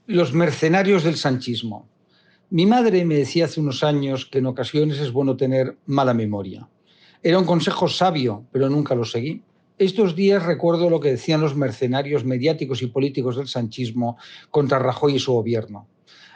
Los mercenarios del sanchismo. Mi madre me decía hace unos años que en ocasiones es bueno tener mala memoria. Era un consejo sabio, pero nunca lo seguí. Estos días recuerdo lo que decían los mercenarios mediáticos y políticos del sanchismo contra Rajoy y su gobierno.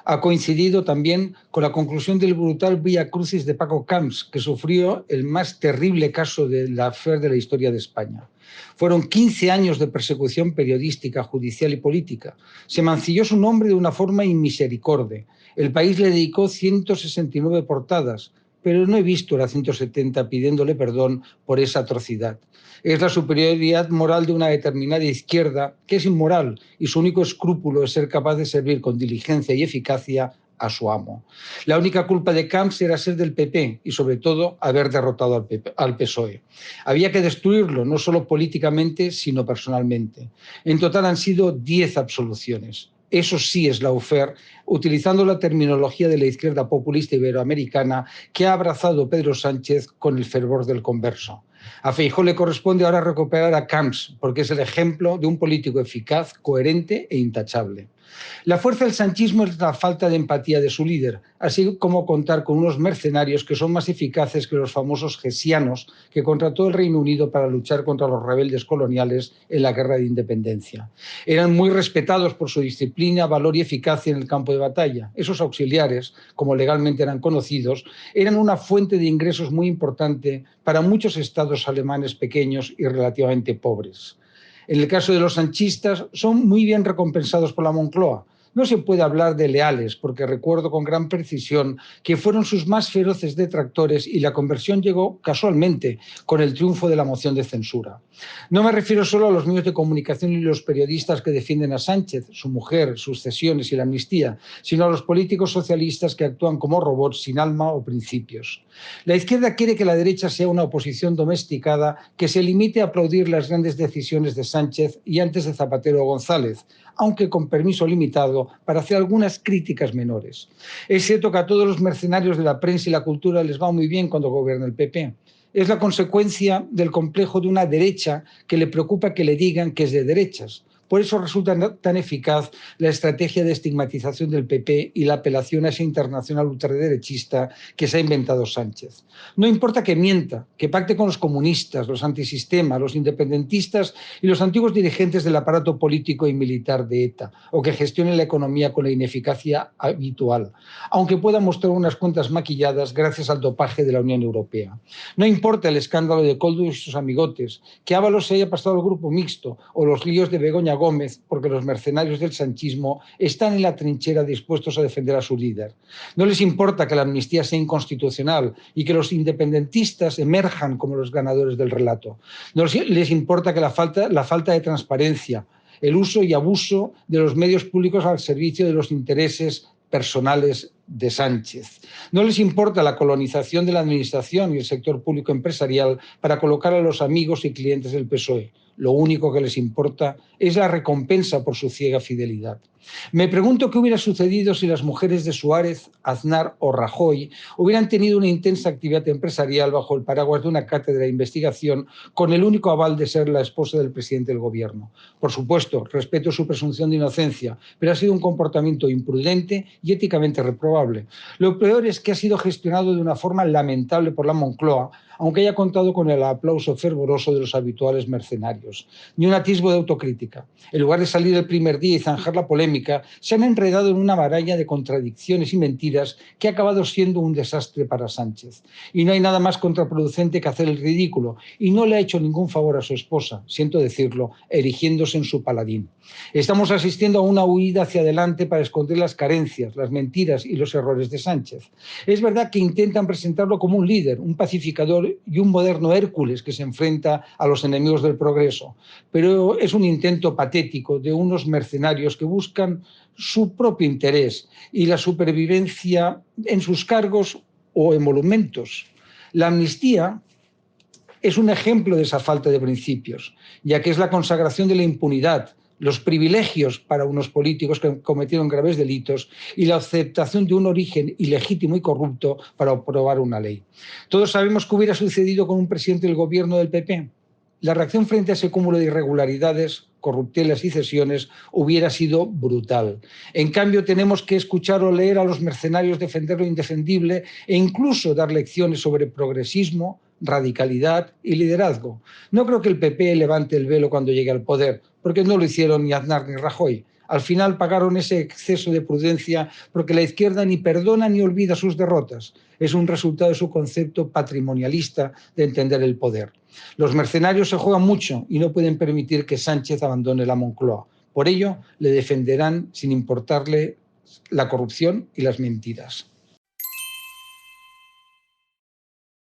Ha coincidido también con la conclusión del brutal vía crucis de Paco Camps, que sufrió el más terrible caso de la affaire de la historia de España. Fueron 15 años de persecución periodística, judicial y política. Se mancilló su nombre de una forma inmisericorde. El país le dedicó 169 portadas, pero no he visto la 170 pidiéndole perdón por esa atrocidad. Es la superioridad moral de una determinada izquierda que es inmoral y su único escrúpulo es ser capaz de servir con diligencia y eficacia a su amo. La única culpa de Camps era ser del PP y, sobre todo, haber derrotado al PSOE. Había que destruirlo, no solo políticamente, sino personalmente. En total han sido 10 absoluciones. Eso sí es lawfare, utilizando la terminología de la izquierda populista iberoamericana que ha abrazado Pedro Sánchez con el fervor del converso. A Feijóo le corresponde ahora recuperar a Camps, porque es el ejemplo de un político eficaz, coherente e intachable. La fuerza del sanchismo es la falta de empatía de su líder, así como contar con unos mercenarios que son más eficaces que los famosos gesianos que contrató el Reino Unido para luchar contra los rebeldes coloniales en la Guerra de Independencia. Eran muy respetados por su disciplina, valor y eficacia en el campo de batalla. Esos auxiliares, como legalmente eran conocidos, eran una fuente de ingresos muy importante para muchos estados alemanes pequeños y relativamente pobres. En el caso de los sanchistas, son muy bien recompensados por la Moncloa. No se puede hablar de leales, porque recuerdo con gran precisión que fueron sus más feroces detractores y la conversión llegó casualmente con el triunfo de la moción de censura. No me refiero solo a los medios de comunicación y los periodistas que defienden a Sánchez, su mujer, sus cesiones y la amnistía, sino a los políticos socialistas que actúan como robots sin alma o principios. La izquierda quiere que la derecha sea una oposición domesticada que se limite a aplaudir las grandes decisiones de Sánchez y antes de Zapatero o González, aunque con permiso limitado para hacer algunas críticas menores. Es cierto que a todos los mercenarios de la prensa y la cultura les va muy bien cuando gobierna el PP. Es la consecuencia del complejo de una derecha que le preocupa que le digan que es de derechas. Por eso resulta tan eficaz la estrategia de estigmatización del PP y la apelación a esa internacional ultraderechista que se ha inventado Sánchez. No importa que mienta, que pacte con los comunistas, los antisistema, los independentistas y los antiguos dirigentes del aparato político y militar de ETA, o que gestione la economía con la ineficacia habitual, aunque pueda mostrar unas cuentas maquilladas gracias al dopaje de la Unión Europea. No importa el escándalo de Koldo y sus amigotes, que Ábalos se haya pasado al grupo mixto, o los líos de Begoña Gómez, porque los mercenarios del sanchismo están en la trinchera dispuestos a defender a su líder. No les importa que la amnistía sea inconstitucional y que los independentistas emerjan como los ganadores del relato. No les importa que la falta de transparencia, el uso y abuso de los medios públicos al servicio de los intereses personales de Sánchez. No les importa la colonización de la administración y el sector público empresarial para colocar a los amigos y clientes del PSOE. Lo único que les importa es la recompensa por su ciega fidelidad. Me pregunto qué hubiera sucedido si las mujeres de Suárez, Aznar o Rajoy hubieran tenido una intensa actividad empresarial bajo el paraguas de una cátedra de investigación con el único aval de ser la esposa del presidente del gobierno. Por supuesto, respeto su presunción de inocencia, pero ha sido un comportamiento imprudente y éticamente reprobable. Lo peor es que ha sido gestionado de una forma lamentable por la Moncloa, aunque haya contado con el aplauso fervoroso de los habituales mercenarios. Ni un atisbo de autocrítica. En lugar de salir el primer día y zanjar la polémica, se han enredado en una maraña de contradicciones y mentiras que ha acabado siendo un desastre para Sánchez. Y no hay nada más contraproducente que hacer el ridículo, y no le ha hecho ningún favor a su esposa, siento decirlo, erigiéndose en su paladín. Estamos asistiendo a una huida hacia adelante para esconder las carencias, las mentiras y los errores de Sánchez. Es verdad que intentan presentarlo como un líder, un pacificador y un moderno Hércules que se enfrenta a los enemigos del progreso, pero es un intento patético de unos mercenarios que buscan su propio interés y la supervivencia en sus cargos o emolumentos. La amnistía es un ejemplo de esa falta de principios, ya que es la consagración de la impunidad, los privilegios para unos políticos que cometieron graves delitos y la aceptación de un origen ilegítimo y corrupto para aprobar una ley. Todos sabemos qué hubiera sucedido con un presidente del gobierno del PP. La reacción frente a ese cúmulo de irregularidades corruptelas y cesiones hubiera sido brutal. En cambio, tenemos que escuchar o leer a los mercenarios defender lo indefendible e incluso dar lecciones sobre progresismo, radicalidad y liderazgo. No creo que el PP levante el velo cuando llegue al poder, porque no lo hicieron ni Aznar ni Rajoy. Al final pagaron ese exceso de prudencia porque la izquierda ni perdona ni olvida sus derrotas. Es un resultado de su concepto patrimonialista de entender el poder. Los mercenarios se juegan mucho y no pueden permitir que Sánchez abandone la Moncloa. Por ello, le defenderán sin importarle la corrupción y las mentiras.